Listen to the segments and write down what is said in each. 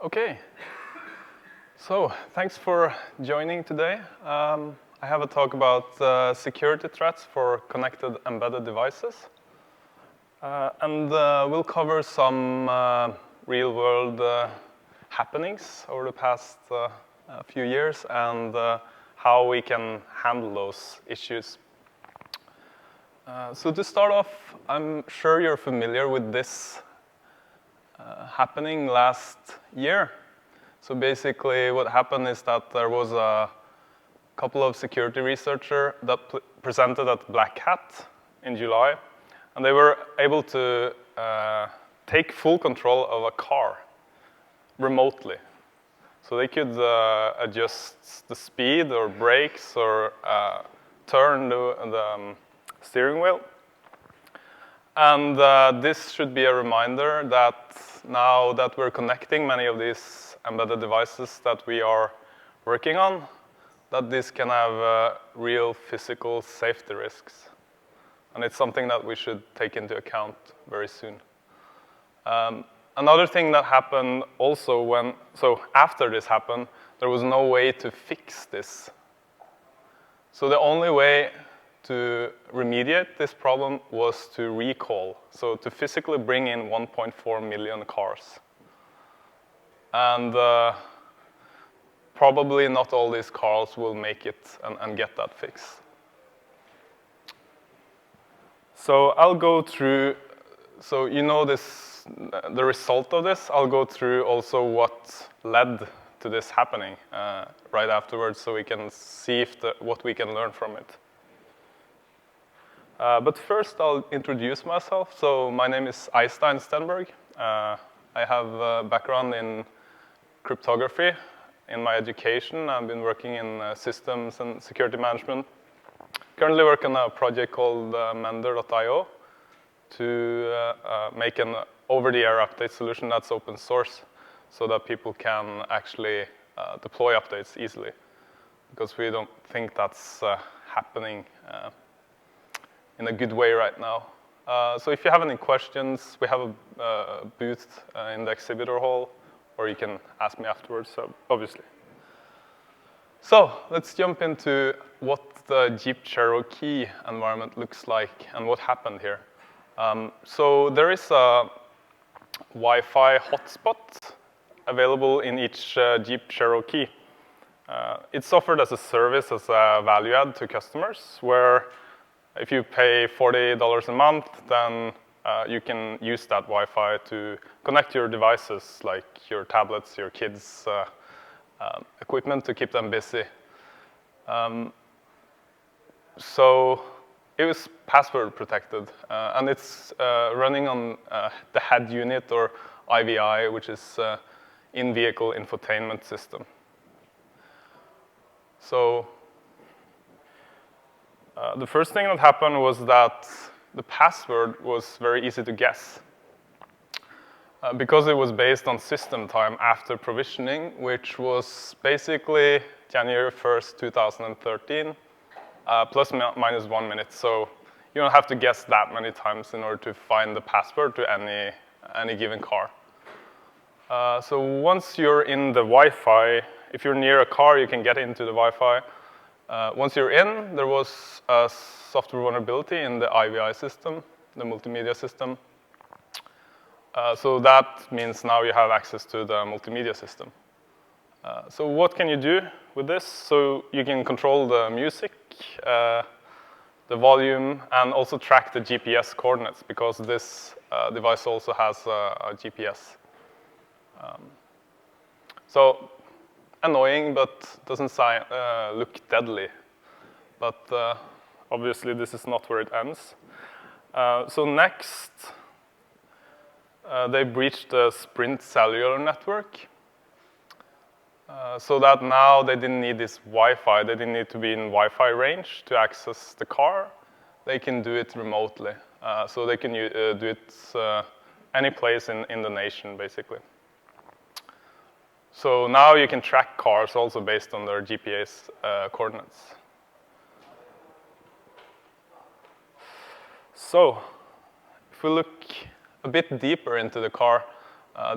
Okay, so thanks for joining today. I have a talk about security threats for connected embedded devices. And we'll cover some real-world happenings over the past few years and how we can handle those issues. So to start off, I'm sure you're familiar with this happening last year. So basically what happened is that there was a couple of security researchers that presented at Black Hat in July, and they were able to take full control of a car remotely. So they could adjust the speed or brakes or turn the steering wheel. And this should be a reminder that now that we're connecting many of these embedded devices that we are working on, that this can have real physical safety risks. And it's something that we should take into account very soon. Another thing that happened also after this happened, there was no way to fix this. So the only way to remediate this problem was to recall, so to physically bring in 1.4 million cars. And probably not all these cars will make it and get that fix. So I'll go through, so you know this, the result of this. I'll go through also what led to this happening right afterwards, so we can see if what we can learn from it. But first, I'll introduce myself. So my name is Eystein Stenberg. I have a background in cryptography. In my education, I've been working in systems and security management. Currently work on a project called Mender.io to make an over-the-air update solution that's open source so that people can actually deploy updates easily, because we don't think that's happening in a good way right now. So if you have any questions, we have a booth in the exhibitor hall, or you can ask me afterwards, so obviously. So let's jump into what the Jeep Cherokee environment looks like and what happened here. So there is a Wi-Fi hotspot available in each Jeep Cherokee. It's offered as a service, as a value add to customers, where if you pay $40 a month, then you can use that Wi-Fi to connect your devices, like your tablets, your kids' equipment, to keep them busy. So it was password protected, and it's running on the head unit, or IVI, which is in-vehicle infotainment system. So the first thing that happened was that the password was very easy to guess, because it was based on system time after provisioning, which was basically January 1st, 2013, plus minus 1 minute. So you don't have to guess that many times in order to find the password to any given car. So once you're in the Wi-Fi, if you're near a car, you can get into the Wi-Fi. Once you're in, there was a software vulnerability in the IVI system, the multimedia system. So that means now you have access to the multimedia system. So what can you do with this? So you can control the music, the volume, and also track the GPS coordinates, because this device also has a GPS. So annoying, but doesn't look deadly. But obviously, this is not where it ends. So next, they breached the Sprint cellular network, so that now they didn't need this Wi-Fi. They didn't need to be in Wi-Fi range to access the car. They can do it remotely. So they can do it any place in the nation, basically. So now you can track cars also based on their GPS coordinates. So if we look a bit deeper into the car,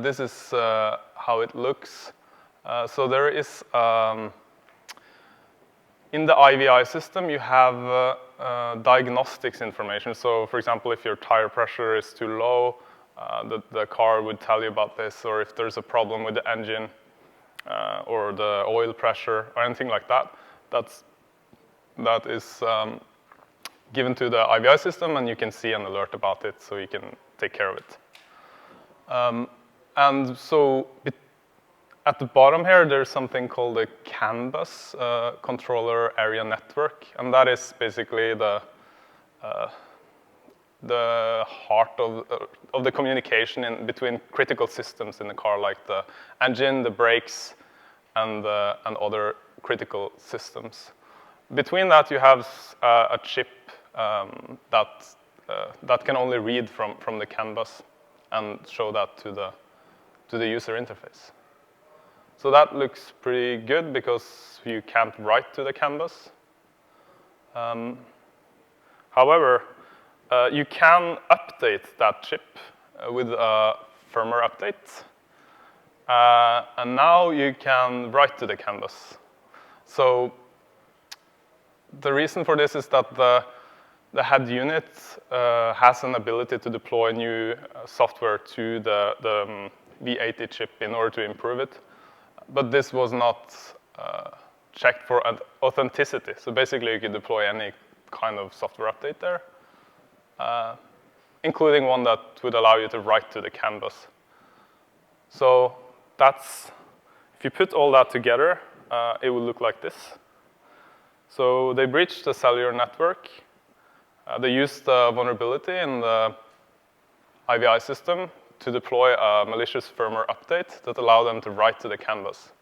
This is how it looks. So there is, in the IVI system, you have diagnostics information. So for example, if your tire pressure is too low, the car would tell you about this, or if there's a problem with the engine, or the oil pressure, or anything like that, that is given to the IVI system, and you can see an alert about it, so you can take care of it. And so at the bottom here, there's something called a CAN bus, controller area network, and that is basically the heart of the communication between critical systems in the car, like the engine, the brakes, and other critical systems. Between that, you have a chip that can only read from the CAN bus and show that to the user interface. So that looks pretty good because you can't write to the CAN bus. However, you can update that chip with a firmware update. And now you can write to the CAN bus. So the reason for this is that the head unit has an ability to deploy new software to the V80 chip in order to improve it. But this was not checked for authenticity. So basically, you could deploy any kind of software update there, including one that would allow you to write to the CAN bus. So if you put all that together, it will look like this. So they breached the cellular network. They used the vulnerability in the IVI system to deploy a malicious firmware update that allowed them to write to the CAN bus.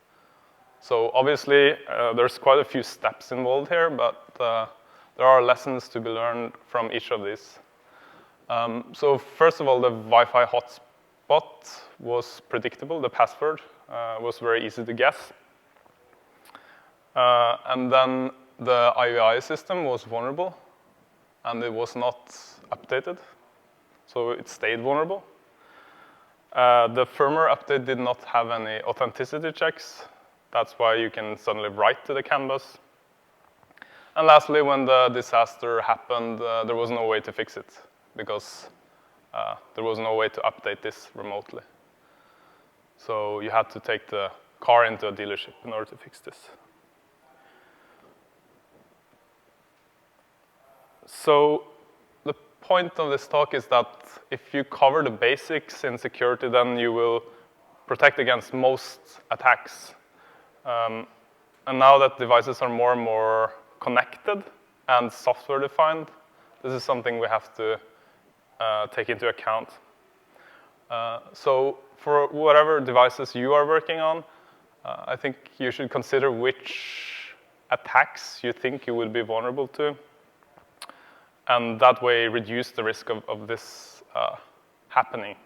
So obviously, there's quite a few steps involved here, but there are lessons to be learned from each of these. So first of all, the Wi-Fi hotspot was predictable. The password was very easy to guess. And then the IVI system was vulnerable, and it was not updated, so it stayed vulnerable. The firmware update did not have any authenticity checks. That's why you can suddenly write to the CAN bus. And lastly, when the disaster happened, there was no way to fix it because there was no way to update this remotely. So you had to take the car into a dealership in order to fix this. So the point of this talk is that if you cover the basics in security, then you will protect against most attacks. And now that devices are more and more connected and software defined, this is something we have to take into account. So for whatever devices you are working on, I think you should consider which attacks you think you will be vulnerable to, and that way reduce the risk of this happening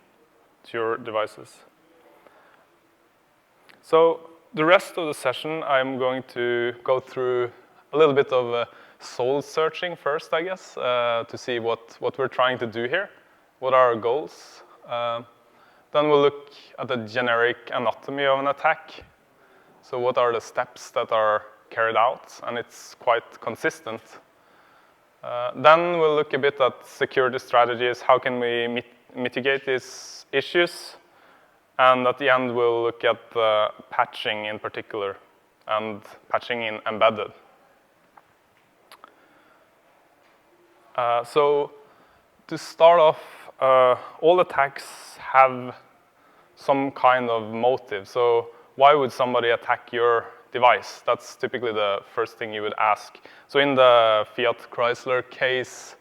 to your devices. So the rest of the session, I'm going to go through a little bit of soul searching first, I guess, to see what we're trying to do here, what are our goals. Then we'll look at the generic anatomy of an attack. So what are the steps that are carried out, and it's quite consistent. Then we'll look a bit at security strategies, how can we mitigate these issues, and at the end we'll look at patching in particular, and patching in embedded. So to start off, all attacks have some kind of motive. So why would somebody attack your device? That's typically the first thing you would ask. So in the Fiat Chrysler case,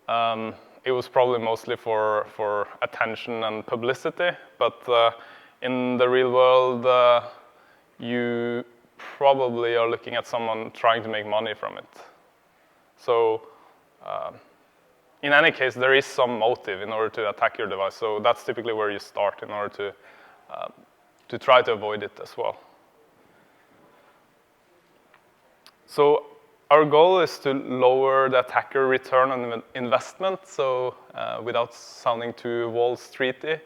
it was probably mostly for attention and publicity, but in the real world, you probably are looking at someone trying to make money from it. So in any case, there is some motive in order to attack your device. So that's typically where you start in order to try to avoid it as well. So our goal is to lower the attacker return on investment, so without sounding too Wall Streety.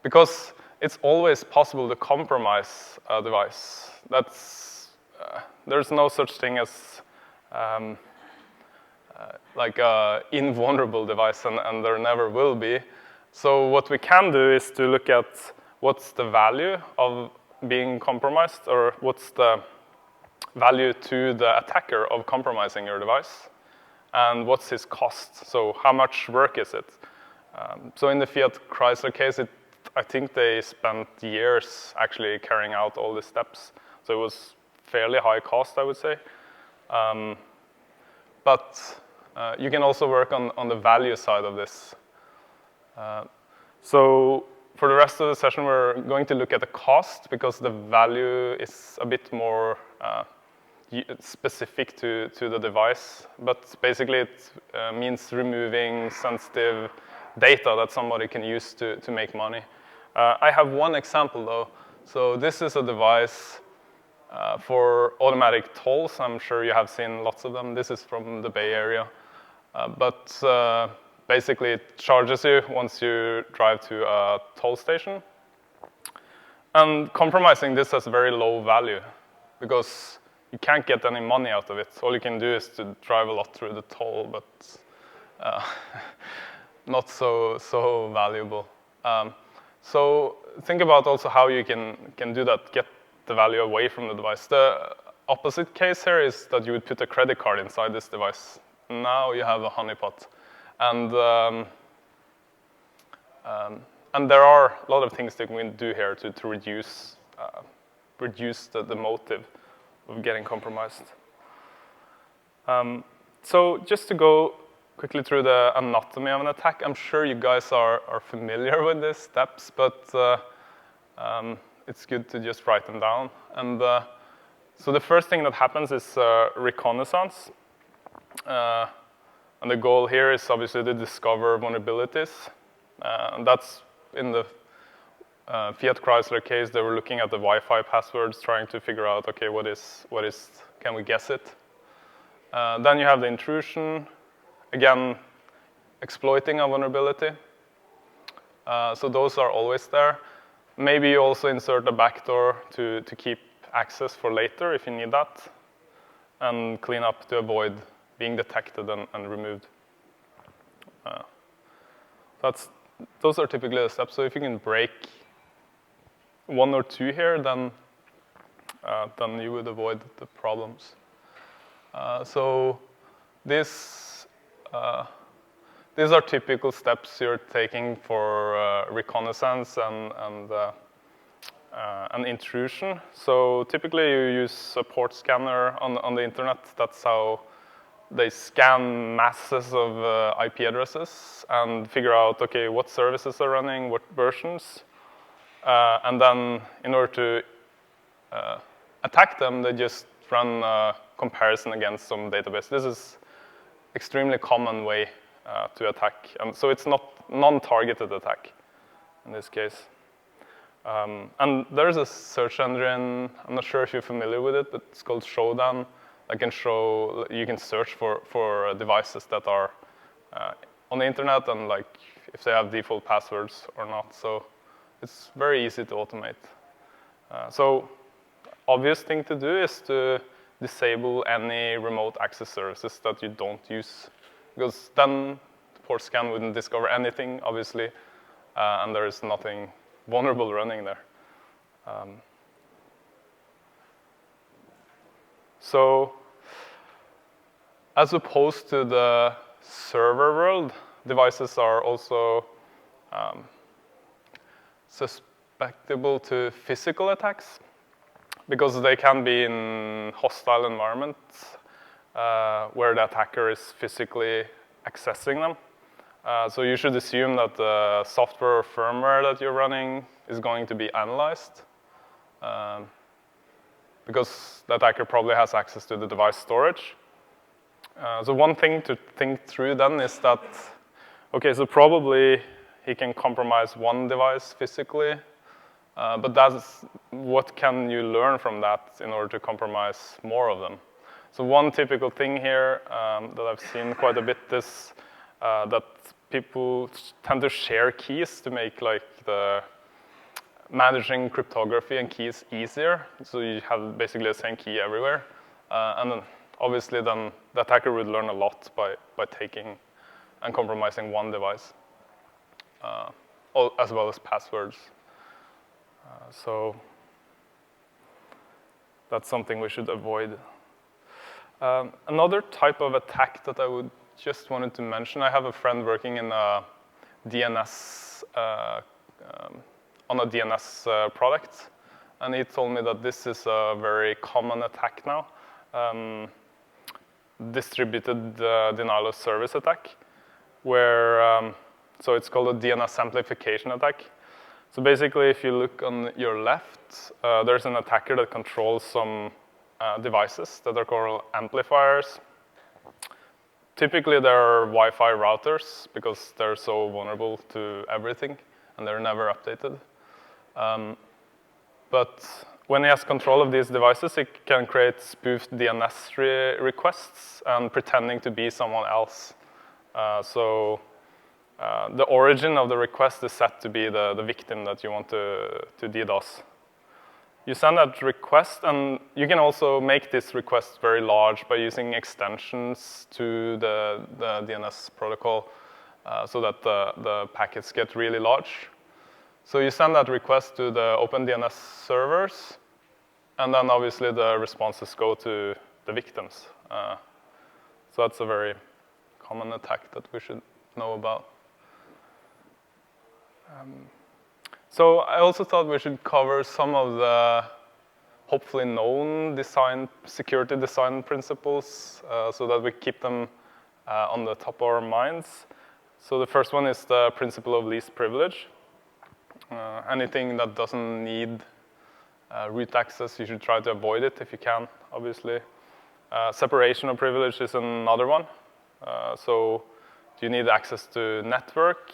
because it's always possible to compromise a device. There's no such thing as like an invulnerable device, and there never will be. So what we can do is to look at what's the value of being compromised, or what's the value to the attacker of compromising your device, and what's his cost. So how much work is it? So in the Fiat Chrysler case, I think they spent years actually carrying out all the steps. So it was fairly high cost, I would say. But you can also work on the value side of this. So for the rest of the session, we're going to look at the cost, because the value is a bit more specific to the device. But basically, it means removing sensitive data that somebody can use to make money. I have one example, though. So this is a device for automatic tolls. I'm sure you have seen lots of them. This is from the Bay Area. But basically, it charges you once you drive to a toll station. And compromising this has very low value, because you can't get any money out of it. All you can do is to drive a lot through the toll, but not so valuable. So think about also how you can do that, get the value away from the device. The opposite case here is that you would put a credit card inside this device. Now you have a honeypot. And there are a lot of things that we can do here to reduce the motive of getting compromised. So just to go quickly through the anatomy of an attack, I'm sure you guys are familiar with these steps, but it's good to just write them down. And so the first thing that happens is reconnaissance. And the goal here is obviously to discover vulnerabilities. And that's in the Fiat Chrysler case, they were looking at the Wi-Fi passwords, trying to figure out, okay, can we guess it? Then you have the intrusion, again, exploiting a vulnerability. So those are always there. Maybe you also insert a backdoor to keep access for later if you need that, and clean up to avoid being detected and removed. Those are typically the steps. So if you can break one or two here, then you would avoid the problems. So these are typical steps you're taking for reconnaissance and intrusion. So typically you use a port scanner on the internet. That's how they scan masses of IP addresses and figure out, okay, what services are running, what versions. And then in order to attack them, they just run a comparison against some database. This is extremely common way to attack. So it's not non-targeted attack in this case. And there's a search engine, I'm not sure if you're familiar with it, but it's called Showdown. You can search for devices that are on the internet and like if they have default passwords or not. So it's very easy to automate. So obvious thing to do is to disable any remote access services that you don't use, because then the port scan wouldn't discover anything, obviously, and there is nothing vulnerable running there. So as opposed to the server world, devices are also susceptible to physical attacks, because they can be in hostile environments where the attacker is physically accessing them. So you should assume that the software or firmware that you're running is going to be analyzed, because the attacker probably has access to the device storage. So one thing to think through then is that, okay, so probably he can compromise one device physically, but what can you learn from that in order to compromise more of them? So one typical thing here that I've seen quite a bit is that people tend to share keys to make like the managing cryptography and keys easier. So you have basically the same key everywhere. And then obviously then the attacker would learn a lot by taking and compromising one device, as well as passwords. So that's something we should avoid. Another type of attack that I would just wanted to mention, I have a friend working in a DNS, on a DNS product, and he told me that this is a very common attack now, distributed denial of service attack, where, so it's called a DNS amplification attack. So basically, if you look on your left, there's an attacker that controls some devices that are called amplifiers. Typically, they're Wi-Fi routers because they're so vulnerable to everything, and they're never updated. But when he has control of these devices, he can create spoofed DNS requests and pretending to be someone else. The origin of the request is set to be the victim that you want to DDoS. You send that request, and you can also make this request very large by using extensions to the DNS protocol so that the packets get really large. So you send that request to the OpenDNS servers, and then obviously the responses go to the victims. So that's a very common attack that we should know about. So I also thought we should cover some of the hopefully known security design principles so that we keep them on the top of our minds. So the first one is the principle of least privilege. Anything that doesn't need root access, you should try to avoid it if you can, obviously. Separation of privilege is another one. So do you need access to network?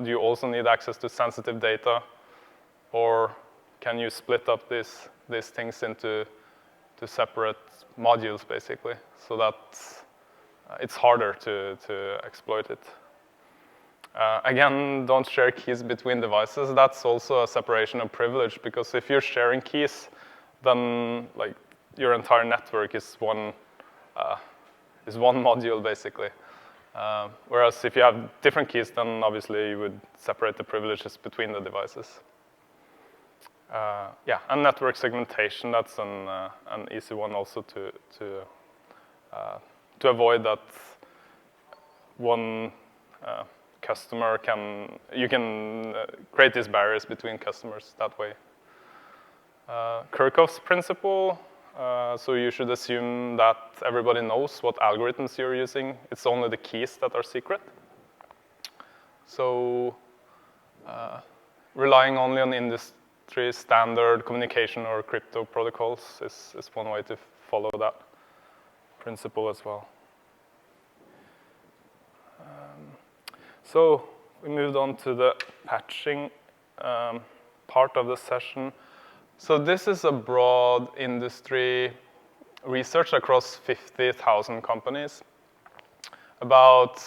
Do you also need access to sensitive data? Or can you split up these things into separate modules, basically, so that it's harder to exploit it? Again, don't share keys between devices. That's also a separation of privilege, because if you're sharing keys, then like your entire network is one module, basically. Whereas if you have different keys, then obviously you would separate the privileges between the devices. Yeah, and network segmentation, that's an easy one also to avoid that one customer you can create these barriers between customers that way. Kirchhoff's principle. So you should assume that everybody knows what algorithms you're using. It's only the keys that are secret. So relying only on industry standard communication or crypto protocols is one way to follow that principle as well. So we moved on to the patching part of the session. So this is a broad industry research across 50,000 companies about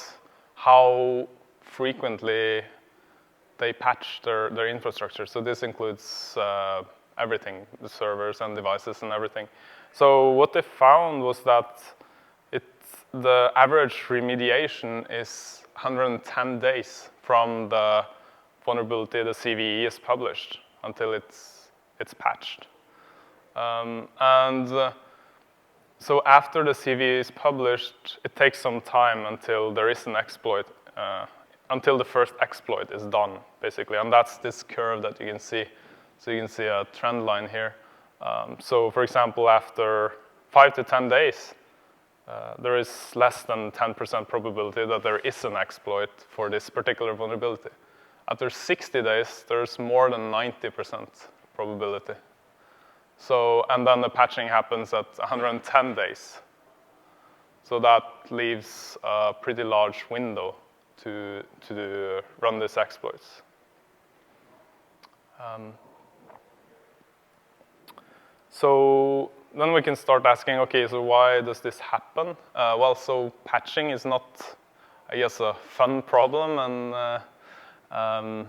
how frequently they patch their infrastructure. So this includes everything, the servers and devices and everything. So what they found was that the average remediation is 110 days from the vulnerability the CVE is published until it's patched. So after the CVE is published, it takes some time until there is an exploit, until the first exploit is done, basically. And that's this curve that you can see. So you can see a trend line here. So for example, after 5 to 10 days, there is less than 10% probability that there is an exploit for this particular vulnerability. After 60 days, there's more than 90% probability. So, and then the patching happens at 110 days. So that leaves a pretty large window to run these exploits. So then we can start asking, okay, so why does this happen? Well, so patching is not, I guess, a fun problem, and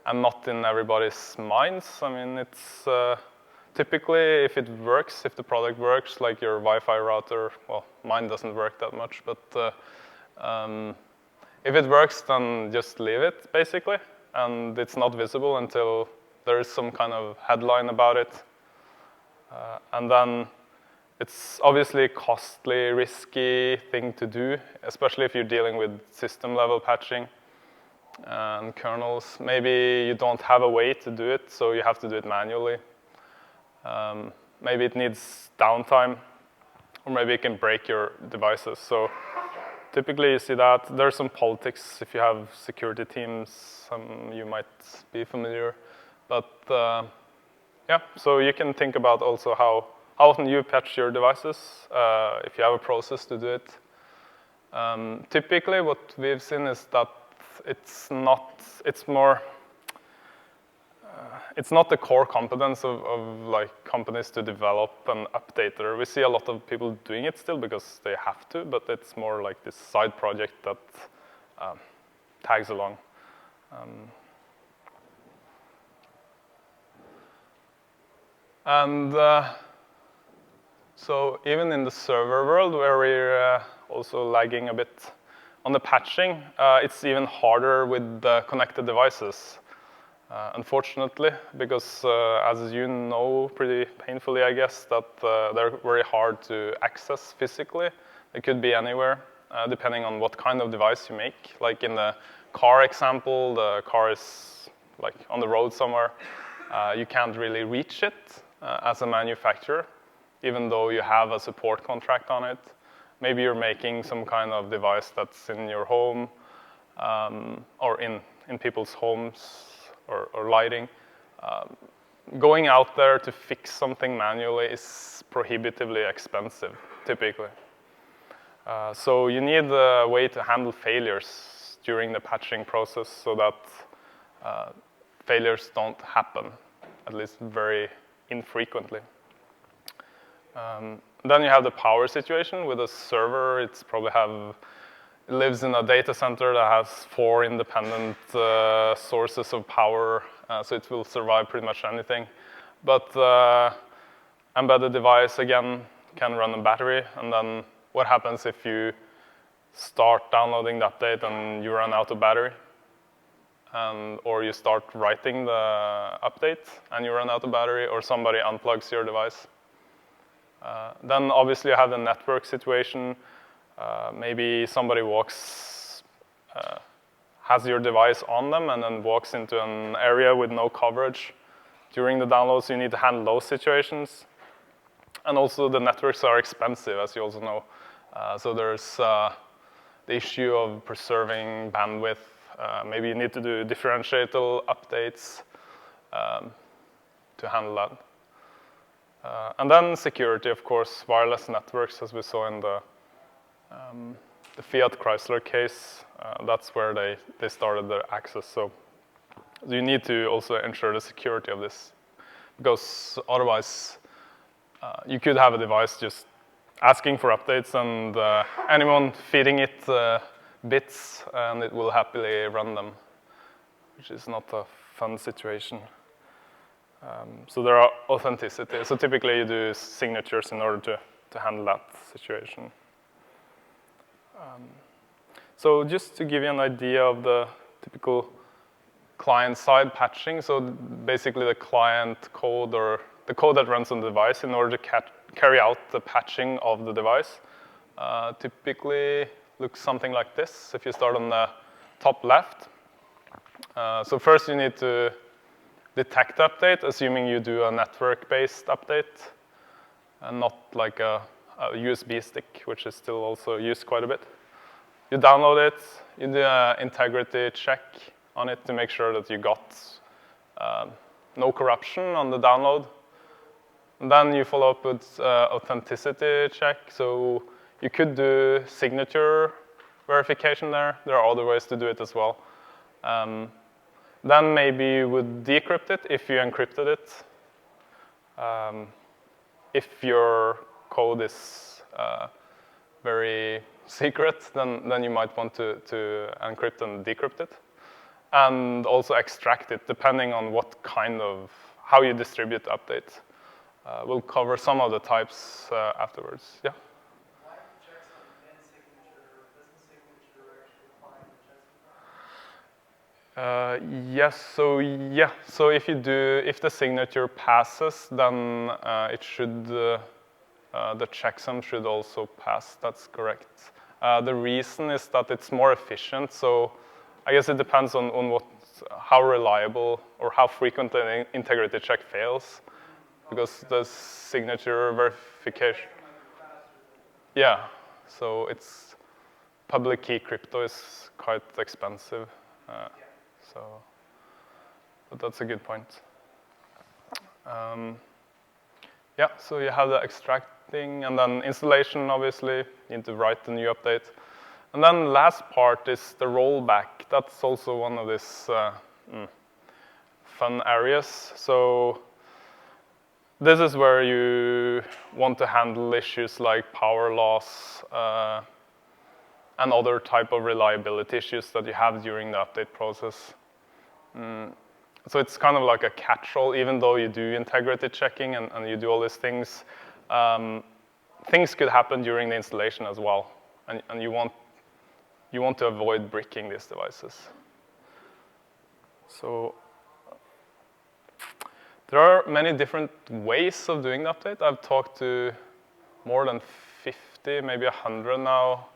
and not in everybody's minds. I mean, it's typically if it works, if the product works, like your Wi-Fi router, well, mine doesn't work that much, but if it works, then just leave it, basically, and it's not visible until there is some kind of headline about it. And then it's obviously a costly, risky thing to do, especially if you're dealing with system-level patching and kernels. Maybe you don't have a way to do it, so you have to do it manually. Maybe it needs downtime, or maybe it can break your devices. So typically you see that. There's some politics if you have security teams, you might be familiar. But yeah, so you can think about also how often you patch your devices, if you have a process to do it. Typically what we've seen is that it's not the core competence of like companies to develop an updater. We see a lot of people doing it still because they have to, but it's more like this side project that tags along. And so even in the server world, where we're also lagging a bit on the patching, it's even harder with the connected devices. Unfortunately, because as you know pretty painfully, I guess, that they're very hard to access physically. They could be anywhere, depending on what kind of device you make. Like in the car example, the car is like on the road somewhere. You can't really reach it as a manufacturer, even though you have a support contract on it. Maybe you're making some kind of device that's in your home or in people's homes or lighting. Going out there to fix something manually is prohibitively expensive, typically. So you need a way to handle failures during the patching process so that failures don't happen, at least very infrequently. Then you have the power situation. With a server, it's probably it lives in a data center that has 4 independent sources of power, so it will survive pretty much anything. But embedded device, again, can run a battery, and then what happens if you start downloading the update and you run out of battery? Or you start writing the update and you run out of battery, or somebody unplugs your device. Then obviously you have the network situation. Maybe somebody has your device on them and then walks into an area with no coverage during the download, so you need to handle those situations. And also the networks are expensive, as you also know. So there's the issue of preserving bandwidth. Maybe you need to do differential updates to handle that. And then security, of course, wireless networks, as we saw in the Fiat Chrysler case. That's where they started their access. So you need to also ensure the security of this, because otherwise you could have a device just asking for updates and anyone feeding it bits, and it will happily run them, which is not a fun situation. So there are authenticity. So typically you do signatures in order to handle that situation. So just to give you an idea of the typical client-side patching, so basically the client code or the code that runs on the device in order to carry out the patching of the device typically looks something like this. If you start on the top left, so first you need to detect update, assuming you do a network-based update and not like a USB stick, which is still also used quite a bit. You download it, you do an integrity check on it to make sure that you got no corruption on the download. And then you follow up with authenticity check. So you could do signature verification there. There are other ways to do it as well. Then maybe you would decrypt it if you encrypted it. If your code is very secret, then you might want to encrypt and decrypt it. and also extract it depending on what kind of, how you distribute the update. We'll cover some of the types afterwards. Yeah? Why the checksum and signature? Doesn't signature actually apply in the checksum? Yes, so yeah, so if the signature passes, then it should, the checksum should also pass, that's correct. The reason is that it's more efficient, so I guess it depends on how reliable or how frequent an integrity check fails, because the signature verification. Yeah, so it's public key crypto is quite expensive, so, but that's a good point. Yeah, so you have the extracting, and then installation, obviously, you need to write the new update. And then the last part is the rollback. That's also one of these fun areas. So this is where you want to handle issues like power loss and other type of reliability issues that you have during the update process. So it's kind of like a catch-all, even though you do integrity checking and you do all these things, things could happen during the installation as well, and you want to avoid bricking these devices. So there are many different ways of doing the update. I've talked to more than 50, maybe 100 now,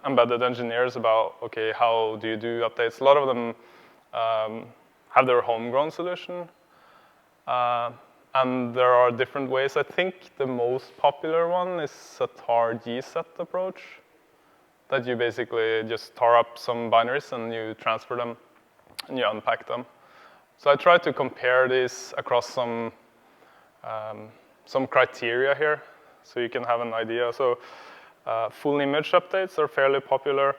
embedded engineers about, okay, how do you do updates? A lot of them have their homegrown solution, and there are different ways. I think the most popular one is a tar-gset approach, that you basically just tar up some binaries and you transfer them and you unpack them. So I tried to compare these across some criteria here, so you can have an idea. So full image updates are fairly popular.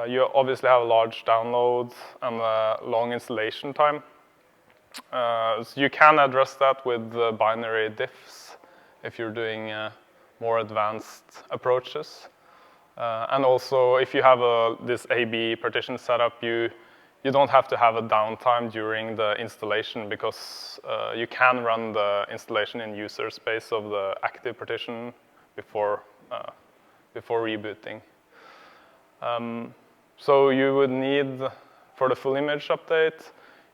You obviously have large downloads and a long installation time. So you can address that with binary diffs if you're doing more advanced approaches. And also, if you have this AB partition setup, you don't have to have a downtime during the installation, because you can run the installation in user space of the active partition before rebooting. So you would need, for the full image update,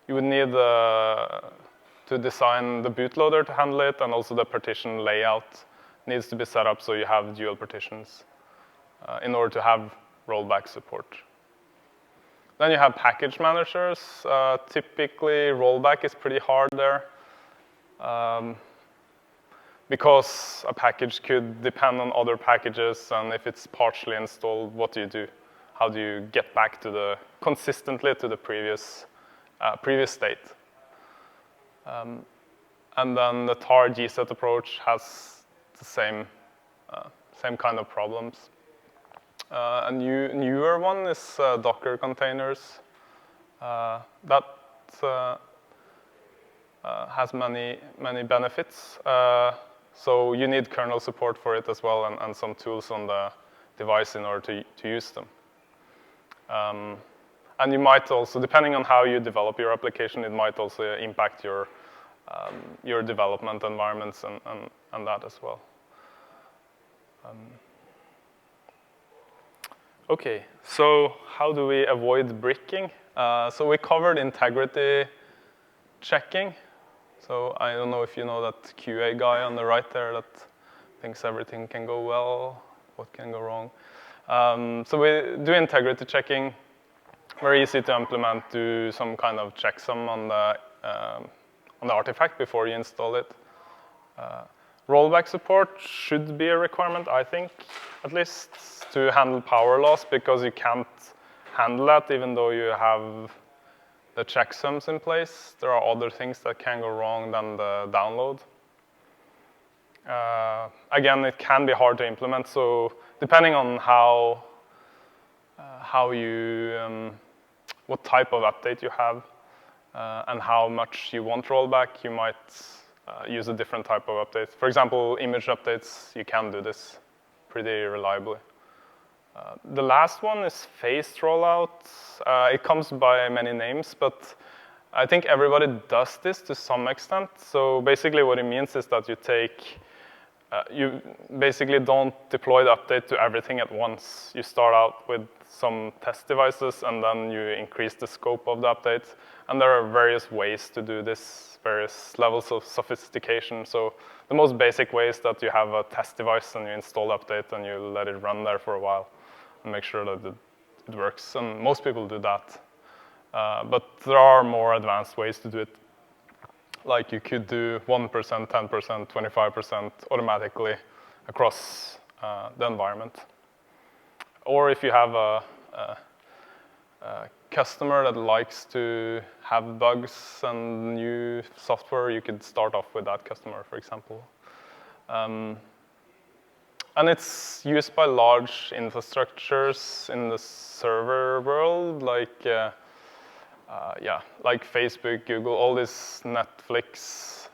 you would need to design the bootloader to handle it, and also the partition layout needs to be set up so you have dual partitions in order to have rollback support. Then you have package managers. Typically, rollback is pretty hard there, because a package could depend on other packages, and if it's partially installed, what do you do? How do you get back to consistently to the previous state? And then the tar-gset approach has the same kind of problems. A newer one is Docker containers. That has many benefits. So you need kernel support for it as well, and some tools on the device in order to use them. And you might also, depending on how you develop your application, it might also impact your development environments and that as well. Okay, so how do we avoid bricking? So we covered integrity checking. So I don't know if you know that QA guy on the right there that thinks everything can go well, what can go wrong. So we do integrity checking. Very easy to implement. Do some kind of checksum on the artifact before you install it. Rollback support should be a requirement, I think, at least, to handle power loss, because you can't handle that even though you have the checksums in place. There are other things that can go wrong than the download. Again, it can be hard to implement, so depending on what type of update you have and how much you want rollback, you might use a different type of update. For example, image updates, you can do this pretty reliably. The last one is phased rollout. It comes by many names, but I think everybody does this to some extent. So basically what it means is that you basically don't deploy the update to everything at once. You start out with some test devices, and then you increase the scope of the update. And there are various ways to do this, various levels of sophistication. So the most basic way is that you have a test device and you install the update and you let it run there for a while and make sure that it works. And most people do that. But there are more advanced ways to do it. Like you could do 1%, 10%, 25% automatically across the environment. Or if you have a customer that likes to have bugs and new software, you could start off with that customer, for example. And it's used by large infrastructures in the server world, like like Facebook, Google, all this Netflix,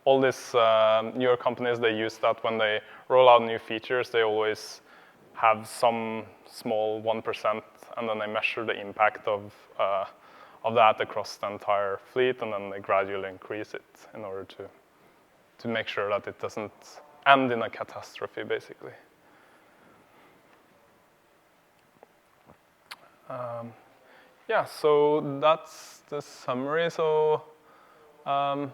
all these newer companies, they use that when they roll out new features. They always have some small 1%, and then they measure the impact of that across the entire fleet, and then they gradually increase it in order to make sure that it doesn't end in a catastrophe, basically. Yeah, so that's the summary. So I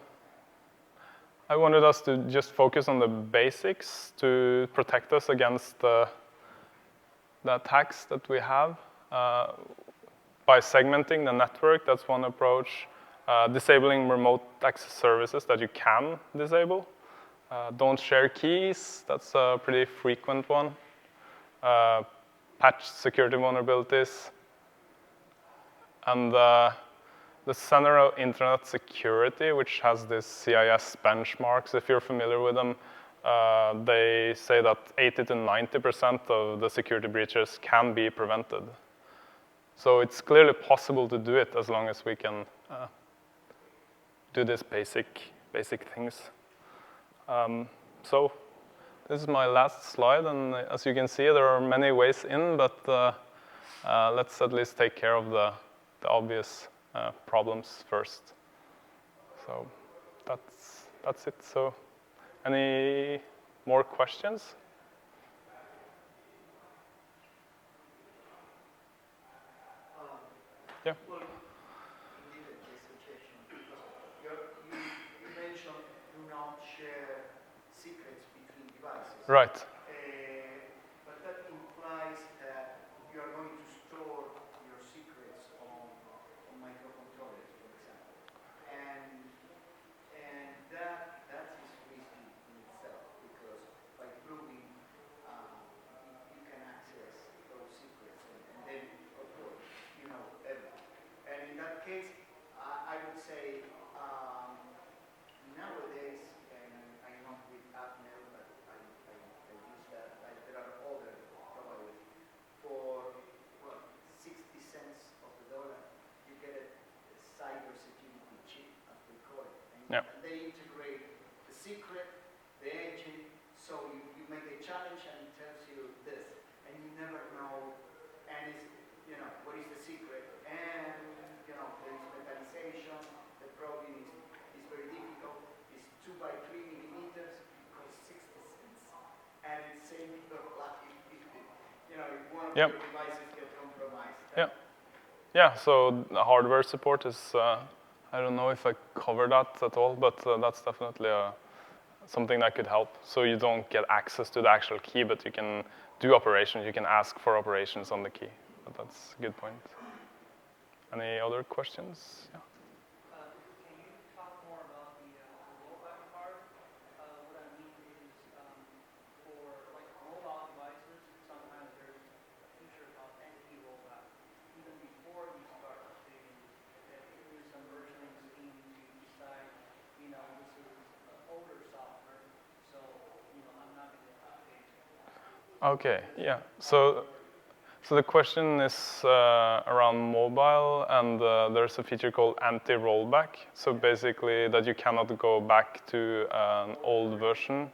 wanted us to just focus on the basics to protect us against the attacks that we have. By segmenting the network, that's one approach. Disabling remote access services that you can disable. Don't share keys, that's a pretty frequent one. Patch security vulnerabilities. And the Center of Internet Security, which has this CIS benchmarks, if you're familiar with them, they say that 80 to 90% of the security breaches can be prevented. So it's clearly possible to do it as long as we can do these basic things. So this is my last slide, and as you can see, there are many ways in, but let's at least take care of the obvious problems first. So that's it. So any more questions? Yeah. Well, indeed, a suggestion, because you mentioned do not share secrets between devices. Right. But that implies that you are going to store your secrets on microcontrollers, for example. And that is risky in itself, because by proving you can access those secrets, and then, of course, you know everything. And in that case, I would say nowadays, and I'm not with Atmel, but I use that. There are other probably for 60 cents of the dollar, you get a cybersecurity chip, as we call it. And they integrate the secret, the engine, so you make a challenge and it tells you this, and you never know, and it's, what is the secret? And, there is metallization, the probing is very difficult, it's 2 by 3 millimeters, it costs 60 cents, and it saves your life if one of your devices gets compromised. Yeah, so the hardware support is, I don't know if I covered that at all, but that's definitely something that could help. So you don't get access to the actual key, but you can do operations. You can ask for operations on the key. But that's a good point. Any other questions? Yeah. Can you talk more about the rollback part? What I mean is, for mobile devices, sometimes there's a feature called anti-rollback. Even before you start updating, there is some versioning scheme to decide, this is older software, so I'm not going to update. Okay, yeah. So the question is around mobile, and there's a feature called anti-rollback. So basically that you cannot go back to an old version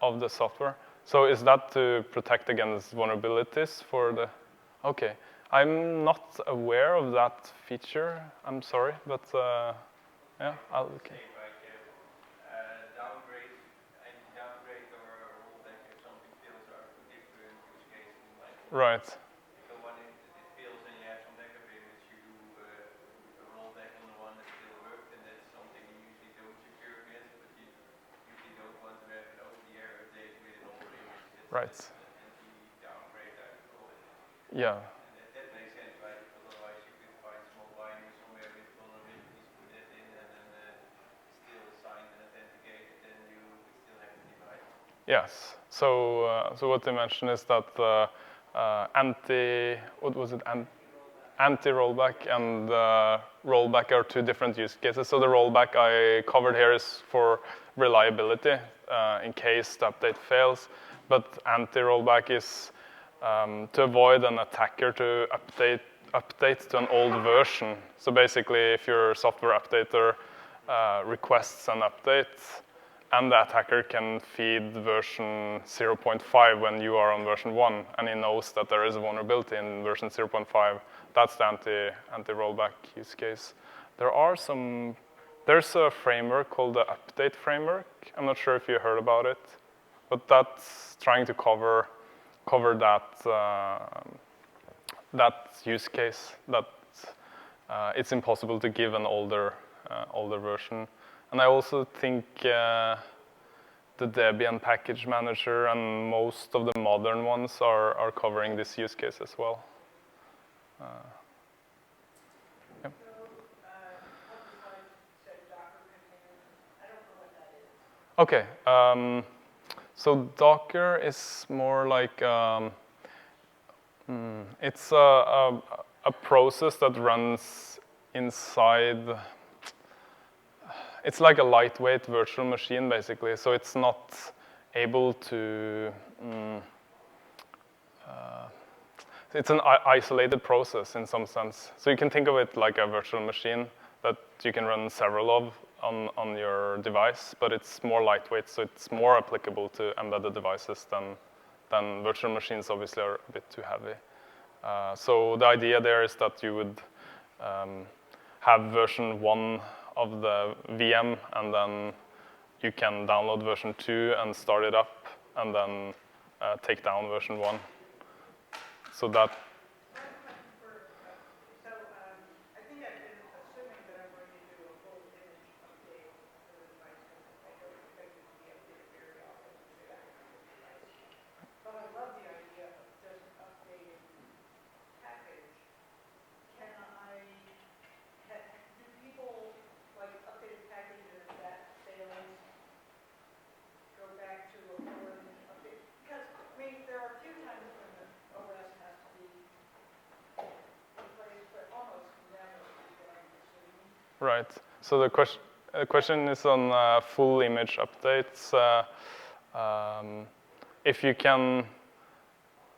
of the software. So is that to protect against vulnerabilities for the? Okay, I'm not aware of that feature. I'm sorry, but yeah, I'll. Okay. Right. So when it fails and you have some backup image, you do a rollback on the one that still worked, and that's something you usually don't secure against, but you usually don't want to have an over-the-air update with an older image. Right. Anti-downgrade, I would call it. Yeah. And that makes sense, right? Because otherwise you could find small binary somewhere with vulnerabilities, put that in, and then still signed and authenticated, then you would still have the device. Yes. So what they mentioned is that anti-rollback and rollback are two different use cases. So the rollback I covered here is for reliability in case the update fails, but anti-rollback is to avoid an attacker to update to an old version. So basically, if your software updater requests an update, and the attacker can feed version 0.5 when you are on version 1, and he knows that there is a vulnerability in version 0.5. That's the anti-rollback use case. There's a framework called the Update Framework. I'm not sure if you heard about it, but that's trying to cover that use case, that it's impossible to give an older version. And I also think the Debian package manager and most of the modern ones are covering this use case as well. So, said Docker container. I don't know what that is. Okay, so Docker is more like it's a process that runs inside. It's like a lightweight virtual machine, basically. So it's not able to. It's an isolated process in some sense. So you can think of it like a virtual machine that you can run several of on your device, but it's more lightweight, so it's more applicable to embedded devices than virtual machines. Obviously, are a bit too heavy. So the idea there is that you would have version 1 of the VM, and then you can download version 2 and start it up, and then take down version 1. So that. I think I've been assuming that I'm going to do a full image update for the device because I don't expect it to be updated very often to that kind of device. But I love the idea of just updating package. Can I, do people like update a package and if that fails, go back to a full image update? Because, I mean, there are a few times when the OS has to be replaced, but almost never is what I'm assuming. Right. So the question is on full image updates. If you can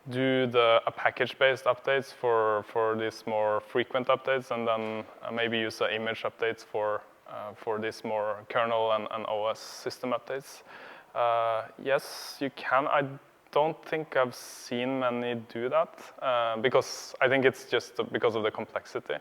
do a package-based updates for these more frequent updates, and then maybe use the image updates for these more kernel and OS system updates. Yes, you can. I don't think I've seen many do that because I think it's just because of the complexity.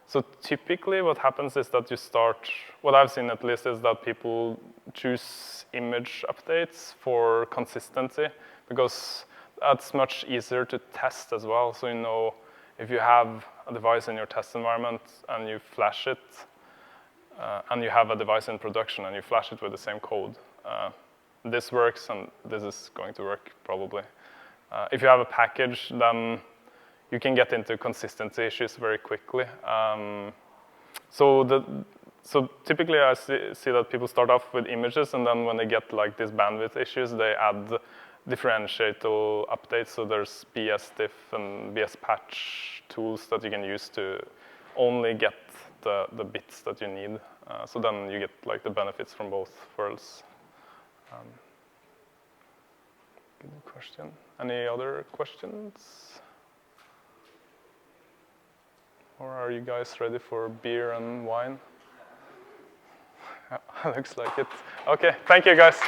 So typically what happens is that you start, what I've seen at least, is that people choose image updates for consistency because that's much easier to test as well. So you know if you have a device in your test environment and you flash it, and you have a device in production and you flash it with the same code, this works and this is going to work probably. If you have a package, then you can get into consistency issues very quickly. So typically I see that people start off with images, and then when they get like these bandwidth issues, they add differentiable updates. So there's bsdiff and bspatch tools that you can use to only get the bits that you need. So then you get like the benefits from both worlds. Good question. Any other questions? Or are you guys ready for beer and wine? Looks like it. Okay, thank you guys.